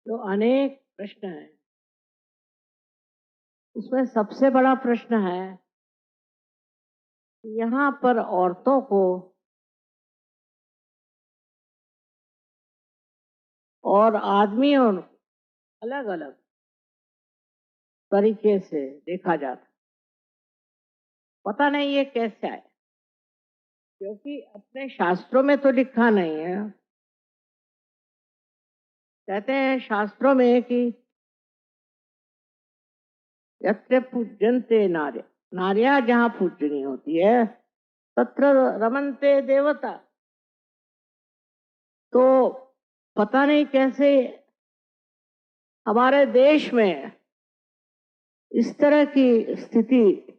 जो अनेक प्रश्न हैं, उसमें सबसे बड़ा प्रश्न है कि यहाँ पर औरतों को और आदमियों अलग अलग तरीके से देखा जाता। पता नहीं ये कैसे आए, क्योंकि अपने शास्त्रों में तो लिखा नहीं है। कहते हैं शास्त्रों में कि यत्र पूज्यन्ते नार्य, नार्या जहाँ पूजनी होती है तत्र रमन्ते देवता। तो पता नहीं कैसे हमारे देश में इस तरह की स्थिति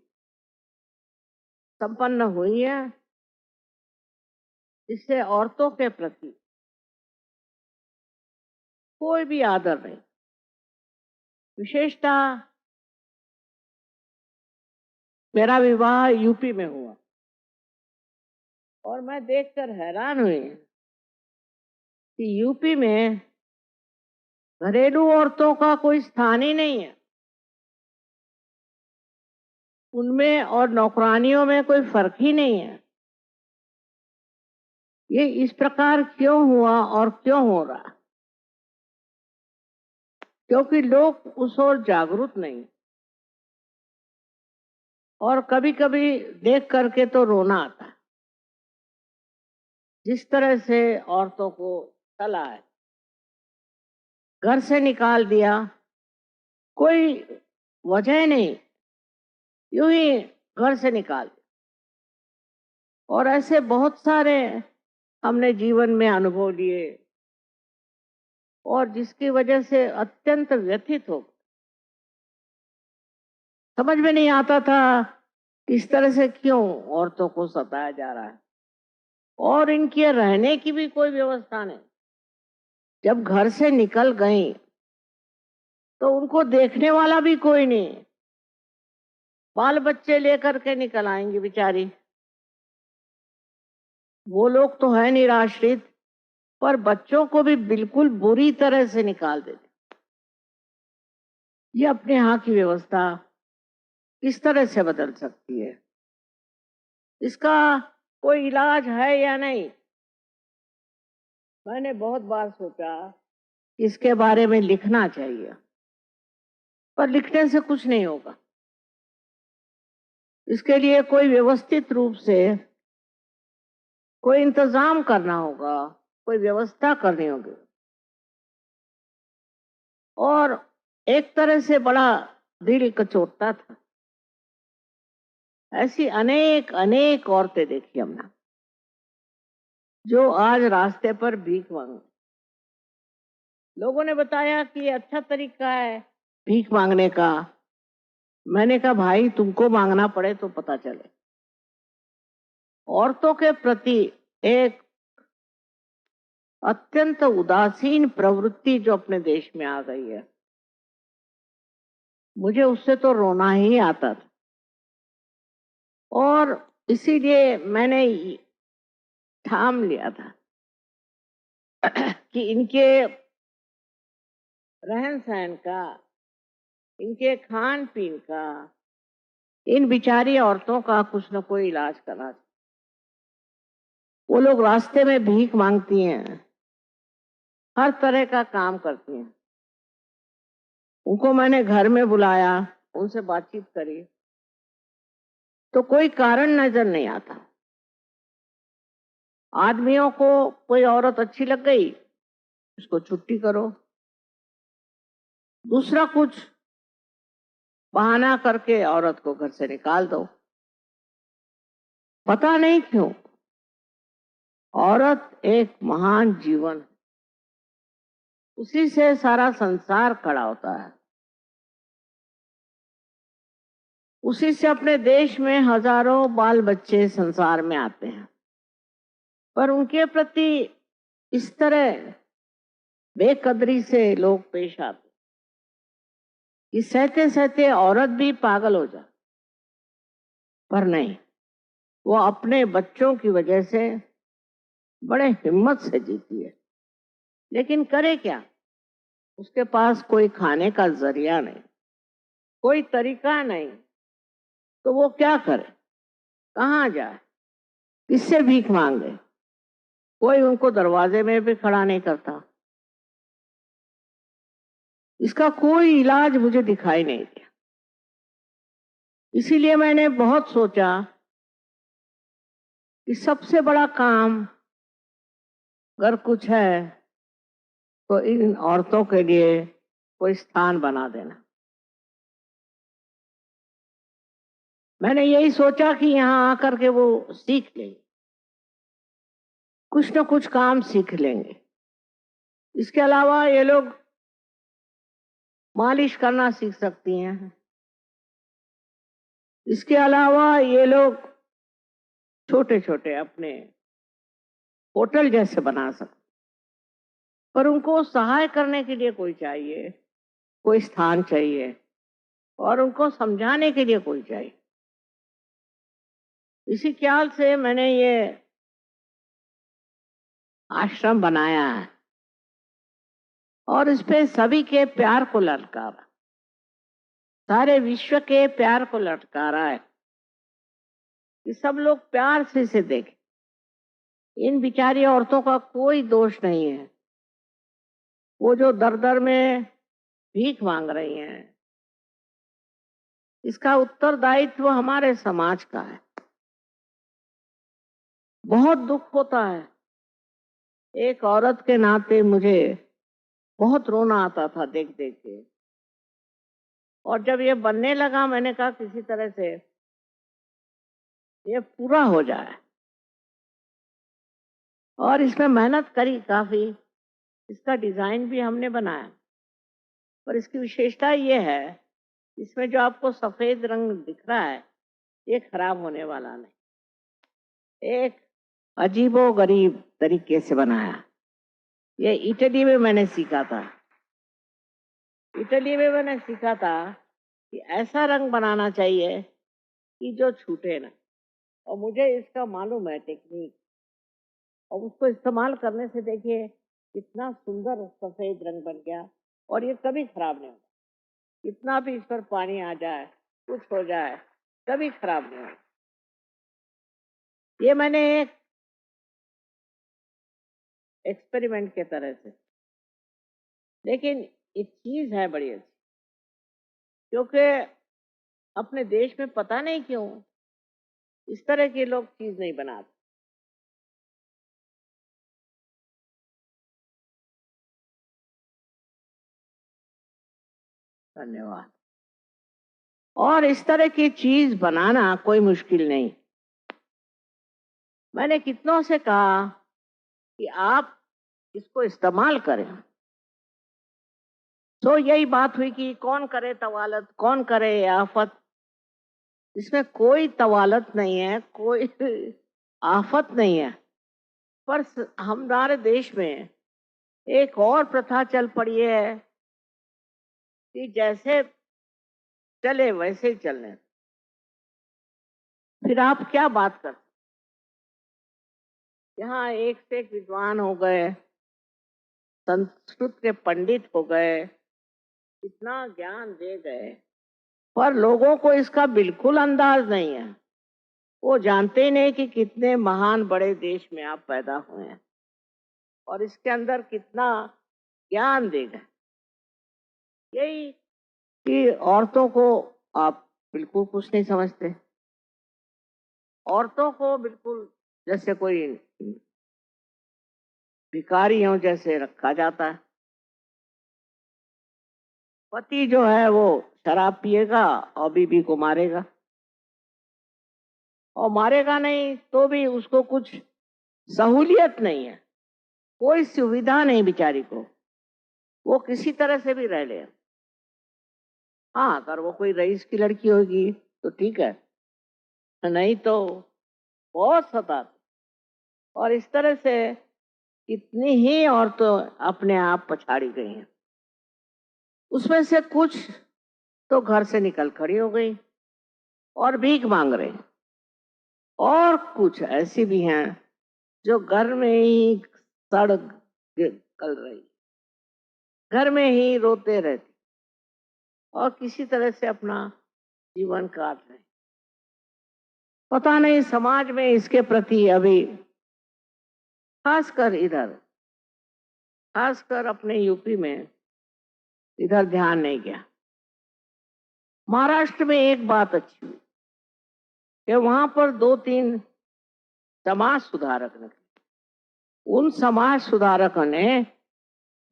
संपन्न हुई है, जिससे औरतों के प्रति कोई भी आदर नहीं। विशेषतः मेरा विवाह यूपी में हुआ और मैं देखकर हैरान हुई कि यूपी में घरेलू औरतों का कोई स्थान ही नहीं है। उनमें और नौकरानियों में कोई फर्क ही नहीं है। ये इस प्रकार क्यों हुआ और क्यों हो रहा? क्योंकि लोग उस ओर जागरूक नहीं। और कभी कभी देख करके तो रोना आता है, जिस तरह से औरतों को तला है, घर से निकाल दिया, कोई वजह नहीं, यूं ही घर से निकाल दिया। और ऐसे बहुत सारे हमने जीवन में अनुभव लिए और जिसकी वजह से अत्यंत व्यथित हो। समझ में नहीं आता था इस तरह से क्यों औरतों को सताया जा रहा है, और इनके रहने की भी कोई व्यवस्था नहीं। जब घर से निकल गई तो उनको देखने वाला भी कोई नहीं। बाल बच्चे लेकर के निकल आएंगी बेचारी। वो लोग तो है निराश्रित, पर बच्चों को भी बिल्कुल बुरी तरह से निकाल देते। ये अपने यहाँ की व्यवस्था किस तरह से बदल सकती है? इसका कोई इलाज है या नहीं? मैंने बहुत बार सोचा इसके बारे में लिखना चाहिए, पर लिखने से कुछ नहीं होगा। इसके लिए कोई व्यवस्थित रूप से कोई इंतजाम करना होगा, कोई व्यवस्था करनी होगी। और एक तरह से बड़ा दिल कचोटता था। ऐसी अनेक अनेक औरतें देखी हमने, जो आज रास्ते पर भीख मांग। लोगों ने बताया कि ये अच्छा तरीका है भीख मांगने का। मैंने कहा भाई, तुमको मांगना पड़े तो पता चले। औरतों के प्रति एक अत्यंत उदासीन प्रवृत्ति जो अपने देश में आ गई है, मुझे उससे तो रोना ही आता था। और इसीलिए मैंने ठाम लिया था कि इनके रहन सहन का, इनके खान पीन का, इन बिचारी औरतों का कुछ न कोई इलाज करना। वो लोग रास्ते में भीख मांगती हैं, हर तरह का काम करती हैं। उनको मैंने घर में बुलाया, उनसे बातचीत करी, तो कोई कारण नजर नहीं आता। आदमियों को कोई औरत अच्छी लग गई, उसको छुट्टी करो, दूसरा कुछ बहाना करके औरत को घर से निकाल दो। पता नहीं क्यों औरत एक महान जीवन, उसी से सारा संसार खड़ा होता है। उसी से अपने देश में हजारों बाल बच्चे संसार में आते हैं, पर उनके प्रति इस तरह बेकदरी से लोग पेश आते कि सहते सहते औरत भी पागल हो जाए। पर नहीं, वो अपने बच्चों की वजह से बड़े हिम्मत से जीती है। लेकिन करे क्या? उसके पास कोई खाने का जरिया नहीं, कोई तरीका नहीं, तो वो क्या करे, कहाँ जाए, किससे भीख मांगे? कोई उनको दरवाजे में भी खड़ा नहीं करता। इसका कोई इलाज मुझे दिखाई नहीं दिया। इसीलिए मैंने बहुत सोचा कि सबसे बड़ा काम अगर कुछ है तो इन औरतों के लिए कोई स्थान बना देना। मैंने यही सोचा कि यहाँ आकर के वो सीख लेंगे, कुछ न कुछ काम सीख लेंगे। इसके अलावा ये लोग मालिश करना सीख सकती हैं। इसके अलावा ये लोग छोटे छोटे अपने होटल जैसे बना सकते, पर उनको सहाय करने के लिए कोई चाहिए, कोई स्थान चाहिए, और उनको समझाने के लिए कोई चाहिए। इसी ख्याल से मैंने ये आश्रम बनाया है और इस पे सभी के प्यार को ललकारा, सारे विश्व के प्यार को ललकारा है कि सब लोग प्यार से इसे देखें। इन बिचारी औरतों का कोई दोष नहीं है, वो जो दर दर में भीख मांग रही हैं, इसका उत्तरदायित्व हमारे समाज का है। बहुत दुख होता है, एक औरत के नाते मुझे बहुत रोना आता था देख देख के, और जब ये बनने लगा मैंने कहा किसी तरह से ये पूरा हो जाए, और इसमें मेहनत करी काफी। इसका डिजाइन भी हमने बनाया, पर इसकी विशेषता ये है, इसमें जो आपको सफेद रंग दिख रहा है ये खराब होने वाला नहीं। एक अजीबोगरीब तरीके से बनाया। ये इटली में मैंने सीखा था। इटली में मैंने सीखा था कि ऐसा रंग बनाना चाहिए कि जो छूटे ना, और मुझे इसका मालूम है टेक्निक, और उसको इस्तेमाल करने से देखिए कितना सुंदर सफेद रंग बन गया, और ये कभी खराब नहीं होगा। कितना भी इस पर पानी आ जाए, कुछ हो जाए, कभी खराब नहीं होगा। ये मैंने एक एक्सपेरिमेंट के तरह से, लेकिन एक चीज है बड़ी अच्छी, क्योंकि अपने देश में पता नहीं क्यों इस तरह के लोग चीज नहीं बनाते। धन्यवाद। और इस तरह की चीज बनाना कोई मुश्किल नहीं। मैंने कितनों से कहा कि आप इसको इस्तेमाल करें, तो यही बात हुई कि कौन करे तवालत, कौन करे आफत। इसमें कोई तवालत नहीं है, कोई आफत नहीं है, पर हमारे देश में एक और प्रथा चल पड़ी है कि जैसे चले वैसे ही चलने। फिर आप क्या बात करते? यहाँ एक से एक विद्वान हो गए, संस्कृत के पंडित हो गए, इतना ज्ञान दे गए, पर लोगों को इसका बिल्कुल अंदाज नहीं है। वो जानते ही नहीं कि कितने महान बड़े देश में आप पैदा हुए हैं और इसके अंदर कितना ज्ञान दे गए। यही कि औरतों को आप बिल्कुल कुछ नहीं समझते, औरतों को बिल्कुल जैसे कोई भिखारियों जैसे रखा जाता है। पति जो है वो शराब पिएगा और बीबी को मारेगा, और मारेगा नहीं तो भी उसको कुछ सहूलियत नहीं है, कोई सुविधा नहीं बेचारी को, वो किसी तरह से भी रह ले। हाँ, अगर वो कोई रईस की लड़की होगी तो ठीक है, नहीं तो बहुत सताते। और इस तरह से कितनी ही औरतें अपने आप पछाड़ी गई हैं। उसमें से कुछ तो घर से निकल खड़ी हो गई और भीख मांग रही, और कुछ ऐसी भी हैं जो घर में ही सड़ गल रही। घर में ही रोते रहती और किसी तरह से अपना जीवन काट रहे। पता नहीं समाज में इसके प्रति अभी खासकर इधर, खासकर अपने यूपी में इधर ध्यान नहीं गया। महाराष्ट्र में एक बात अच्छी हुई कि वहां पर 2-3 समाज सुधारक निकले। उन समाज सुधारकों ने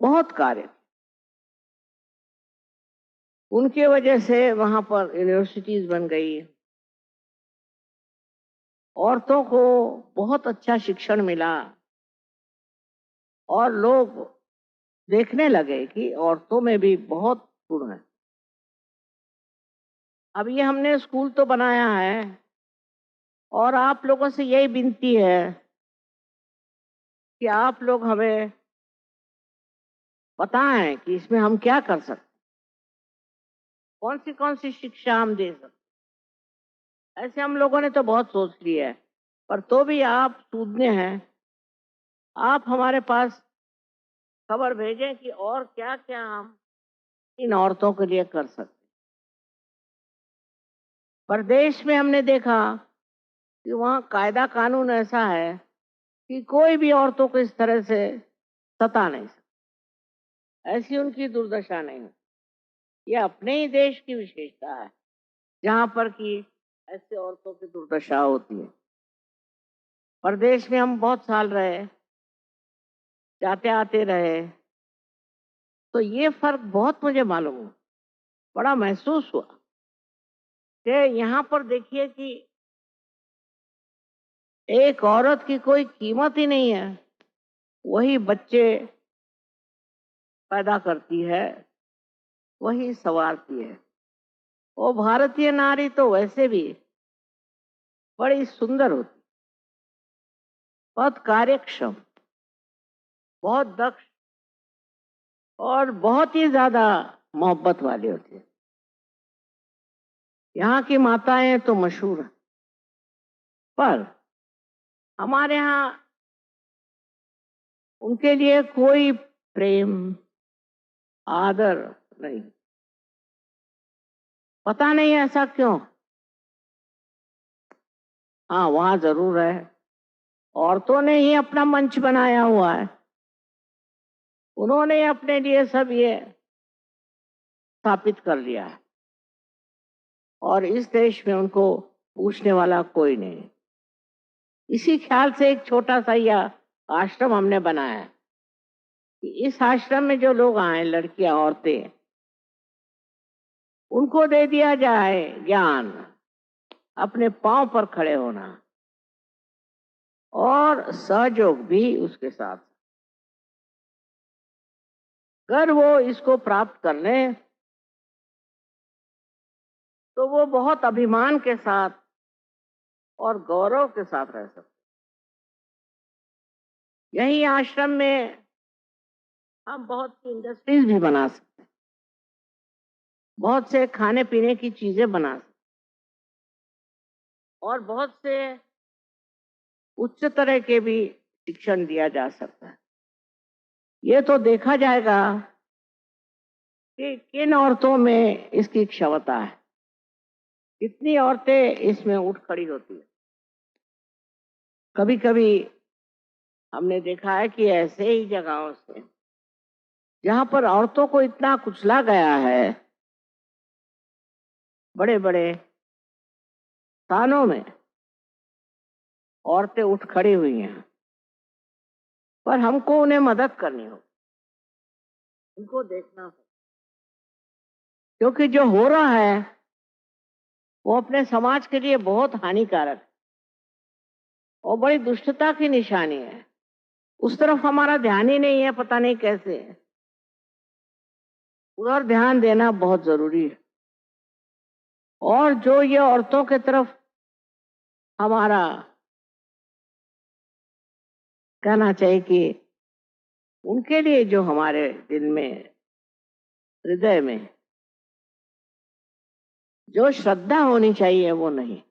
बहुत कार्य किए। उनके वजह से वहां पर यूनिवर्सिटीज बन गई, औरतों को बहुत अच्छा शिक्षण मिला और लोग देखने लगे कि औरतों में भी बहुत गुण है। अब ये हमने स्कूल तो बनाया है और आप लोगों से यही विनती है कि आप लोग हमें बताएं कि इसमें हम क्या कर सकते, कौन सी शिक्षा हम दे सकते। ऐसे हम लोगों ने तो बहुत सोच लिया है, पर तो भी आप सूझने हैं, आप हमारे पास खबर भेजें कि और क्या क्या हम इन औरतों के लिए कर सकते। प्रदेश में हमने देखा कि वहाँ कायदा कानून ऐसा है कि कोई भी औरतों को इस तरह से सता नहीं सकता, ऐसी उनकी दुर्दशा नहीं होती। ये अपने ही देश की विशेषता है जहाँ पर कि ऐसे औरतों की दुर्दशा होती है। प्रदेश में हम बहुत साल रहे, जाते आते रहे, तो ये फर्क बहुत मुझे मालूम हुआ, बड़ा महसूस हुआ कि यहाँ पर देखिए कि एक औरत की कोई कीमत ही नहीं है। वही बच्चे पैदा करती है, वही संवारती है। वो भारतीय नारी तो वैसे भी बड़ी सुंदर होती, बहुत कार्यक्षम, बहुत दक्ष और बहुत ही ज्यादा मोहब्बत वाली होती है। यहाँ की माताएं तो मशहूर हैं, पर हमारे यहाँ उनके लिए कोई प्रेम आदर नहीं। पता नहीं ऐसा क्यों। हाँ, वहां जरूर है, औरतों ने ही अपना मंच बनाया हुआ है, उन्होंने अपने लिए सब ये स्थापित कर लिया है और इस देश में उनको पूछने वाला कोई नहीं। इसी ख्याल से एक छोटा सा यह आश्रम हमने बनाया है कि इस आश्रम में जो लोग आए, लड़कियां औरतें, उनको दे दिया जाए ज्ञान, अपने पांव पर खड़े होना और सहयोग भी उसके साथ। अगर वो इसको प्राप्त कर ले तो वो बहुत अभिमान के साथ और गौरव के साथ रह सकते। यही आश्रम में हम बहुत सी इंडस्ट्रीज भी बना सकते हैं, बहुत से खाने पीने की चीजें बना सकते और बहुत से उच्च तरह के भी शिक्षण दिया जा सकता है। ये तो देखा जाएगा कि किन औरतों में इसकी क्षमता है, कितनी औरतें इसमें उठ खड़ी होती है। कभी कभी हमने देखा है कि ऐसे ही जगहों से जहां पर औरतों को इतना कुचला गया है, बड़े बड़े स्थानों में औरतें उठ खड़ी हुई हैं, पर हमको उन्हें मदद करनी हो, उनको देखना हो, क्योंकि जो हो रहा है वो अपने समाज के लिए बहुत हानिकारक है और बड़ी दुष्टता की निशानी है। उस तरफ हमारा ध्यान ही नहीं है, पता नहीं कैसे। उधर ध्यान देना बहुत जरूरी है। और जो ये औरतों के तरफ हमारा कहना चाहिए कि उनके लिए जो हमारे दिल में, हृदय में जो श्रद्धा होनी चाहिए वो नहीं,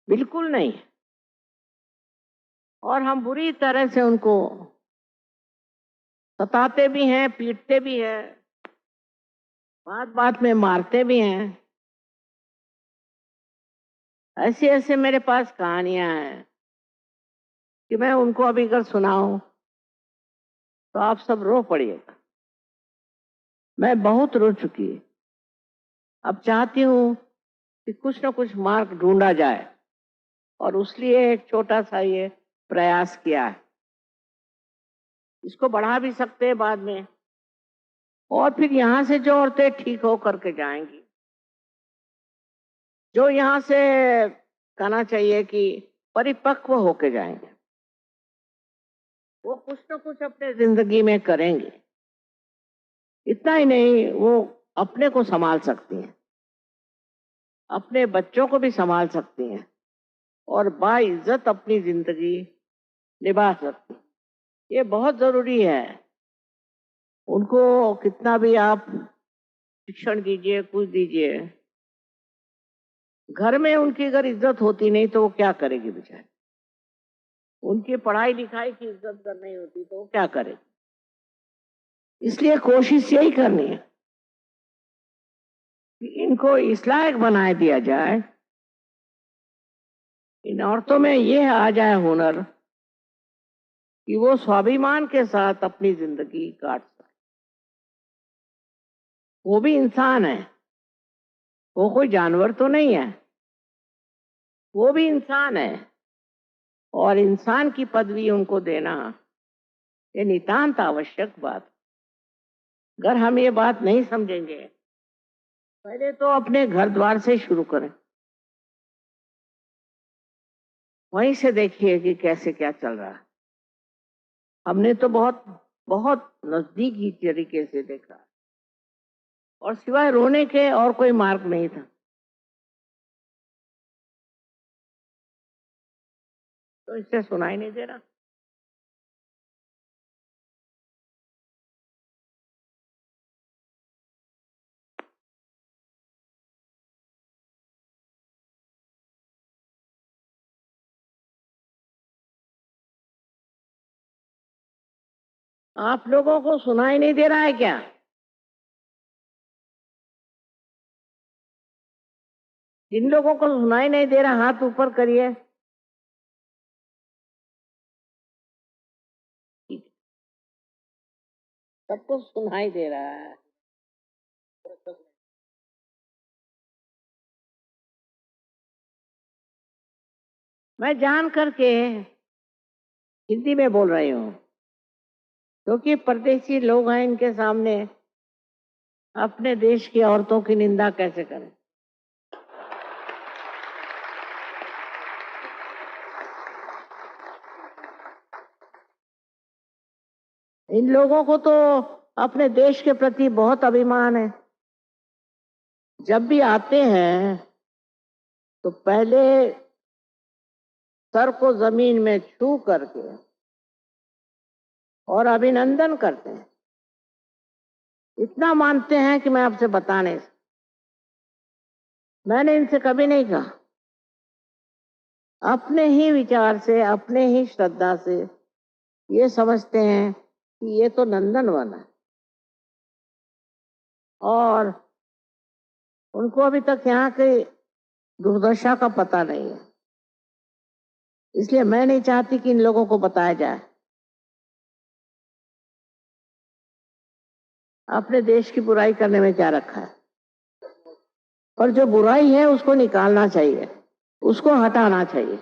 बिल्कुल नहीं। और हम बुरी तरह से उनको सताते भी हैं, पीटते भी हैं, बात बात में मारते भी हैं। ऐसे ऐसे मेरे पास कहानियां हैं कि मैं उनको अभी अगर सुनाऊं तो आप सब रो पड़िएगा। मैं बहुत रो चुकी। अब चाहती हूं कि कुछ न कुछ मार्ग ढूंढा जाए और उसलिए एक छोटा सा ये प्रयास किया है। इसको बढ़ा भी सकते हैं बाद में, और फिर यहां से जो औरतें ठीक हो करके जाएंगी, जो यहां से कहना चाहिए कि परिपक्व होके जाएंगे, वो कुछ न कुछ अपने जिंदगी में करेंगे। इतना ही नहीं, वो अपने को संभाल सकती हैं, अपने बच्चों को भी संभाल सकती हैं और बाइज्जत अपनी जिंदगी निभा सकती हैं। ये बहुत जरूरी है। उनको कितना भी आप शिक्षण दीजिए, कुछ दीजिए, घर में उनकी अगर इज्जत होती नहीं तो वो क्या करेगी बेचारी। उनकी पढ़ाई लिखाई की इज्जत अगर नहीं होती तो वो क्या करेगी। इसलिए कोशिश यही करनी है कि इनको इस लायक बना दिया जाए, इन औरतों में ये आ जाए हुनर कि वो स्वाभिमान के साथ अपनी जिंदगी काट सके। वो भी इंसान है, वो कोई जानवर तो नहीं है, वो भी इंसान है। और इंसान की पदवी उनको देना ये नितांत आवश्यक बात। अगर हम ये बात नहीं समझेंगे, पहले तो अपने घर द्वार से शुरू करें, वहीं से देखिए कि कैसे क्या चल रहा है। हमने तो बहुत बहुत नजदीकी तरीके से देखा और सिवाय रोने के और कोई मार्ग नहीं था। तो इससे सुनाई नहीं दे रहा। आप लोगों को सुनाई नहीं दे रहा है क्या? जिन लोगों को सुनाई नहीं दे रहा हाथ ऊपर करिए। सबको सुनाई दे रहा है। मैं जान करके हिंदी में बोल रही हूँ क्योंकि परदेशी लोग हैं, इनके सामने अपने देश की औरतों की निंदा कैसे करें। इन लोगों को तो अपने देश के प्रति बहुत अभिमान है। जब भी आते हैं तो पहले सर को जमीन में छू करके और अभिनंदन करते हैं। इतना मानते हैं कि मैं आपसे बता नहीं सकता। मैंने इनसे कभी नहीं कहा। अपने ही विचार से, अपने ही श्रद्धा से ये समझते हैं कि ये तो नंदनवन है और उनको अभी तक यहाँ की दुर्दशा का पता नहीं है। इसलिए मैं नहीं चाहती कि इन लोगों को बताया जाए। अपने देश की बुराई करने में क्या रखा है। और जो बुराई है उसको निकालना चाहिए, उसको हटाना चाहिए,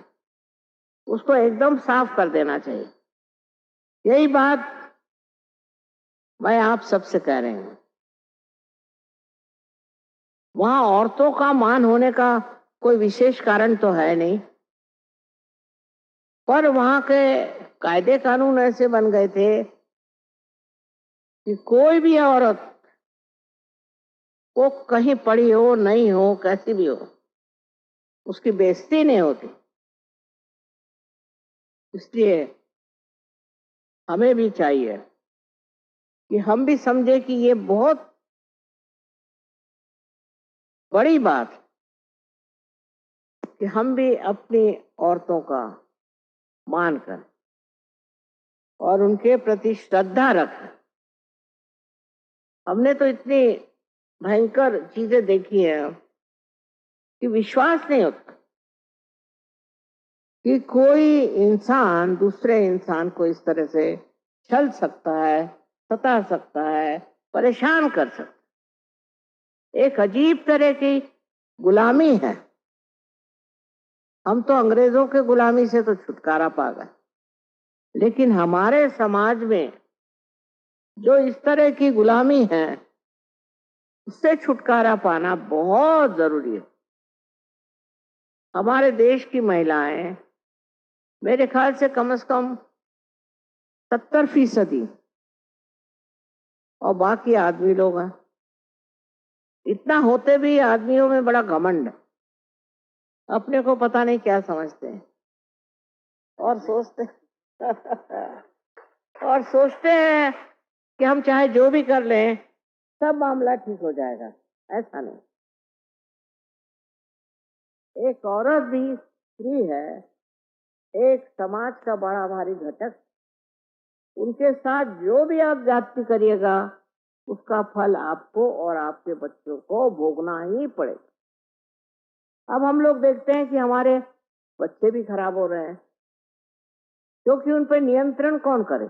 उसको एकदम साफ कर देना चाहिए। यही बात मैं आप सबसे कह रही हूं। वहां औरतों का मान होने का कोई विशेष कारण तो है नहीं, पर वहां के कायदे कानून ऐसे बन गए थे कि कोई भी औरत वो कहीं पड़ी हो नहीं हो, कैसी भी हो, उसकी बेइज्जती नहीं होती। इसलिए हमें भी चाहिए कि हम भी समझे कि ये बहुत बड़ी बात कि हम भी अपनी औरतों का मान करें और उनके प्रति श्रद्धा रखें। हमने तो इतनी भयंकर चीजें देखी हैं कि विश्वास नहीं होता कि कोई इंसान दूसरे इंसान को इस तरह से छल सकता है, सता सकता है, परेशान कर सकता है। एक अजीब तरह की गुलामी है। हम तो अंग्रेजों के गुलामी से तो छुटकारा पा गए, लेकिन हमारे समाज में जो इस तरह की गुलामी है, उससे छुटकारा पाना बहुत जरूरी है। हमारे देश की महिलाएं मेरे ख्याल से कम 70% और बाकी आदमी लोग हैं। इतना होते भी आदमियों में बड़ा घमंड है, अपने को पता नहीं क्या समझते हैं और सोचते और सोचते हैं कि हम चाहे जो भी कर लें सब मामला ठीक हो जाएगा। ऐसा नहीं। एक औरत भी स्त्री है, एक समाज का बड़ा भारी घटक। उनके साथ जो भी आप जाति करिएगा उसका फल आपको और आपके बच्चों को भोगना ही पड़ेगा। अब हम लोग देखते हैं कि हमारे बच्चे भी खराब हो रहे हैं, क्योंकि उन पर नियंत्रण कौन करे।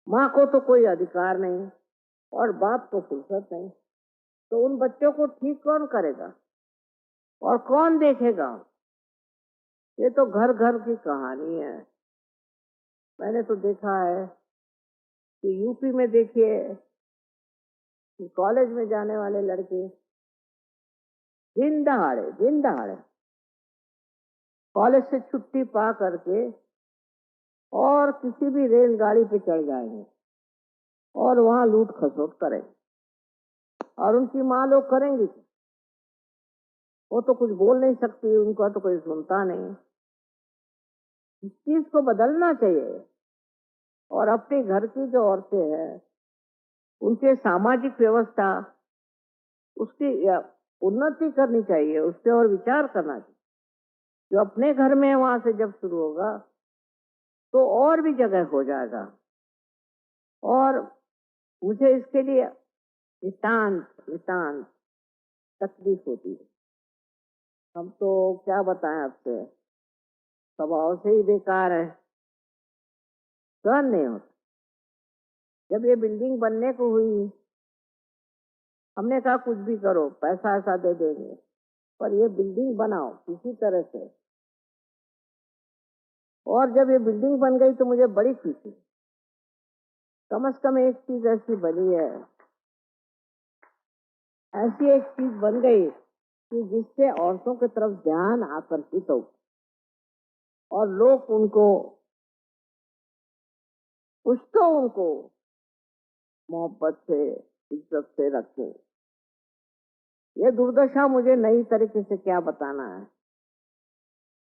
माँ को तो कोई अधिकार नहीं और बाप को फुर्सत नहीं, तो उन बच्चों को ठीक कौन करेगा और कौन देखेगा। ये तो घर घर की कहानी है। मैंने तो देखा है कि यूपी में देखिए कि कॉलेज में जाने वाले लड़के दिन दहाड़े कॉलेज से छुट्टी पा करके और किसी भी रेलगाड़ी पे चढ़ जाएंगे और वहां लूट खसोट करेंगे। और उनकी माँ लोग करेंगी, वो तो कुछ बोल नहीं सकती, उनका तो कोई सुनता नहीं। इस चीज को बदलना चाहिए और अपने घर की जो औरतें हैं उनके सामाजिक व्यवस्था उसकी उन्नति करनी चाहिए, उस पर और विचार करना चाहिए। जो अपने घर में है वहां से जब शुरू होगा तो और भी जगह हो जाएगा। और मुझे इसके लिए नितांत तकलीफ होती है। हम तो क्या बताएं आपसे, स्वभाव से ही बेकार है, सहन नहीं होता। जब ये बिल्डिंग बनने को हुई हमने कहा कुछ भी करो, पैसा ऐसा दे देंगे, पर ये बिल्डिंग बनाओ किसी तरह से। और जब ये बिल्डिंग बन गई तो मुझे बड़ी खुशी। कम से कम एक चीज ऐसी बनी है, ऐसी एक चीज बन गई कि जिससे औरतों की तरफ ध्यान आकर्षित हो और लोग उनको कुछ तो उनको मोहब्बत से इज्जत से रखें। ये दुर्दशा मुझे नई तरीके से क्या बताना है,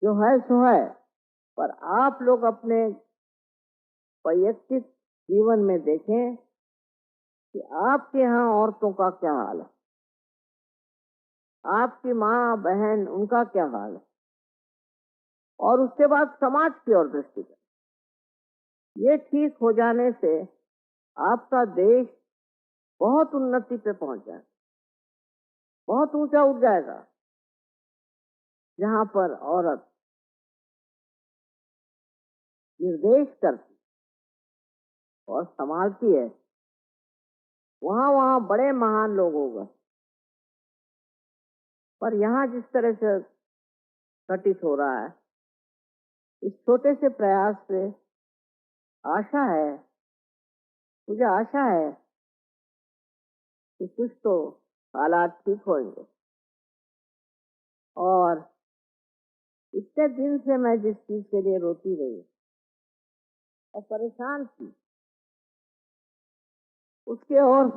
जो है सो है। पर आप लोग अपने वैयक्तिक जीवन में देखें कि आपके यहाँ औरतों का क्या हाल है, आपकी माँ बहन उनका क्या हाल है, और उसके बाद समाज की ओर दृष्टि करें। ये ठीक हो जाने से आपका देश बहुत उन्नति पे पहुंच जाएगा, बहुत ऊंचा उठ जाएगा। जहां पर औरत निर्देश करती और संभालती है वहां वहां बड़े महान लोग होंगे। पर यहाँ जिस तरह से घटित हो रहा है, इस छोटे से प्रयास से आशा है, मुझे आशा है कि कुछ तो हालात ठीक होंगे। और इतने दिन से मैं जिस चीज के लिए रोती रही और परेशान थी, उसके और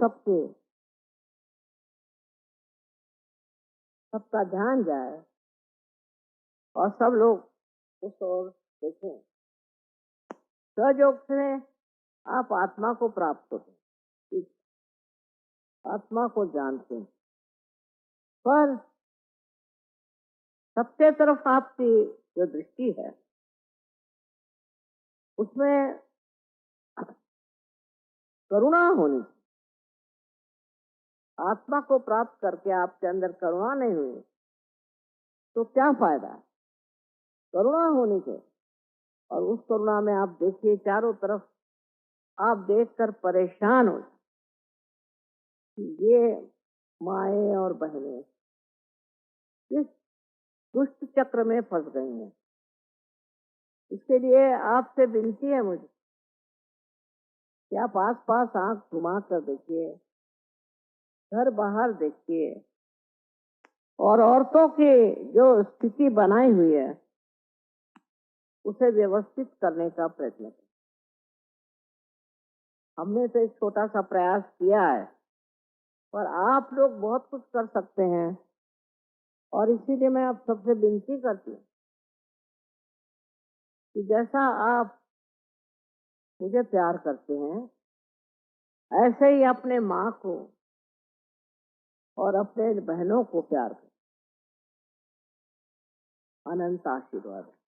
सबका ध्यान जाए और सब लोग उस ओर देखें। सहयोग से आप आत्मा को प्राप्त होते हैं, आत्मा को जानते हैं, पर सबके तरफ आपकी जो दृष्टि है उसमें करुणा होनी चाहिए। आत्मा को प्राप्त करके आपके अंदर करुणा नहीं हुई तो क्या फायदा? करुणा होनी चाहिए। और उस करुणा में आप देखिए चारों तरफ आप देखकर परेशान हो ये माएँ और बहनें किस दुष्ट चक्र में फंस गई हैं। इसके लिए आपसे विनती है मुझे कि आप आस पास आंख घुमा कर देखिए, घर बाहर देखिए और औरतों की जो स्थिति बनाई हुई है उसे व्यवस्थित करने का प्रयत्न करें। हमने तो एक छोटा सा प्रयास किया है, पर आप लोग बहुत कुछ कर सकते हैं और इसीलिए मैं आप सबसे विनती करती हूँ कि जैसा आप मुझे प्यार करते हैं ऐसे ही अपने माँ को और अपने बहनों को प्यार करें। अनंत आशीर्वाद।